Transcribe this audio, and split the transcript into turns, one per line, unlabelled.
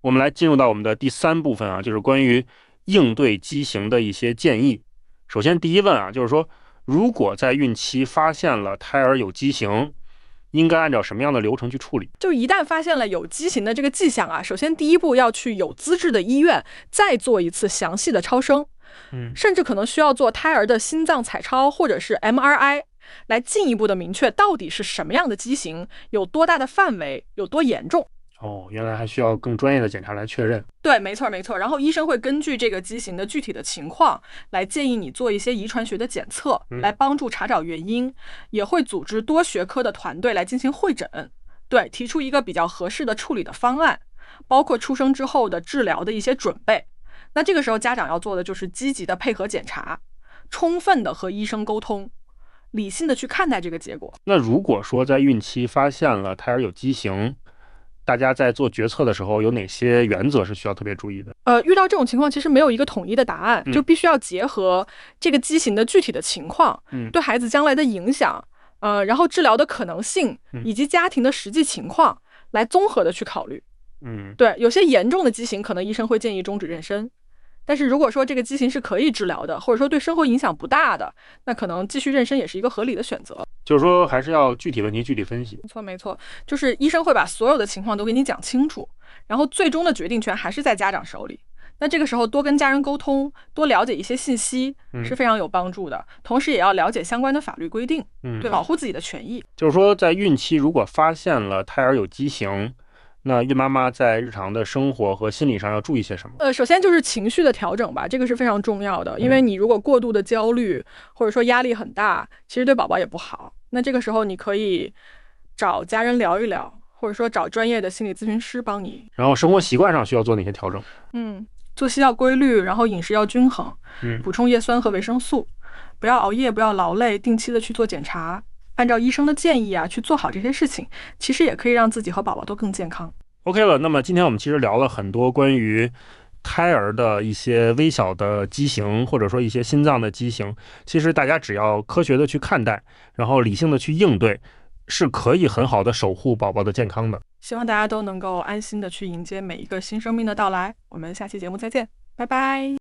我们来进入到我们的第3部分啊，就是关于应对畸形的一些建议。首先第一问啊，就是说如果在孕期发现了胎儿有畸形，应该按照什么样的流程去处理？
就一旦发现了有畸形的这个迹象啊，首先第一步要去有资质的医院再做一次详细的超声，甚至可能需要做胎儿的心脏彩超或者是 MRI， 来进一步的明确到底是什么样的畸形，有多大的范围，有多严重。
原来还需要更专业的检查来确认。
对，没错。然后医生会根据这个畸形的具体的情况来建议你做一些遗传学的检测，来帮助查找原因，也会组织多学科的团队来进行会诊，对，提出一个比较合适的处理的方案，包括出生之后的治疗的一些准备。那这个时候家长要做的就是积极的配合检查，充分的和医生沟通，理性的去看待这个结果。
那如果说在孕期发现了胎儿有畸形，大家在做决策的时候有哪些原则是需要特别注意的？
遇到这种情况其实没有一个统一的答案，就必须要结合这个畸形的具体的情况，对孩子将来的影响，然后治疗的可能性，以及家庭的实际情况来综合的去考虑。对，有些严重的畸形可能医生会建议终止妊娠，但是如果说这个畸形是可以治疗的，或者说对生活影响不大的，那可能继续妊娠也是一个合理的选择。
就是说还是要具体问题具体分析。
没错，就是医生会把所有的情况都给你讲清楚，然后最终的决定权还是在家长手里。那这个时候多跟家人沟通，多了解一些信息是非常有帮助的，同时也要了解相关的法律规定，对，保护自己的权益。
就是说在孕期如果发现了胎儿有畸形，那孕妈妈在日常的生活和心理上要注意些什么？
首先就是情绪的调整吧，这个是非常重要的，因为你如果过度的焦虑或者说压力很大，其实对宝宝也不好。那这个时候你可以找家人聊一聊，或者说找专业的心理咨询师帮你。
然后生活习惯上需要做哪些调整？
作息要规律，然后饮食要均衡，补充叶酸和维生素，不要熬夜，不要劳累，定期的去做检查，按照医生的建议啊去做好这些事情，其实也可以让自己和宝宝都更健康。
OK 了，那么今天我们其实聊了很多关于胎儿的一些微小的畸形，或者说一些心脏的畸形，其实大家只要科学的去看待，然后理性的去应对，是可以很好的守护宝宝的健康的。
希望大家都能够安心的去迎接每一个新生命的到来。我们下期节目再见，拜拜。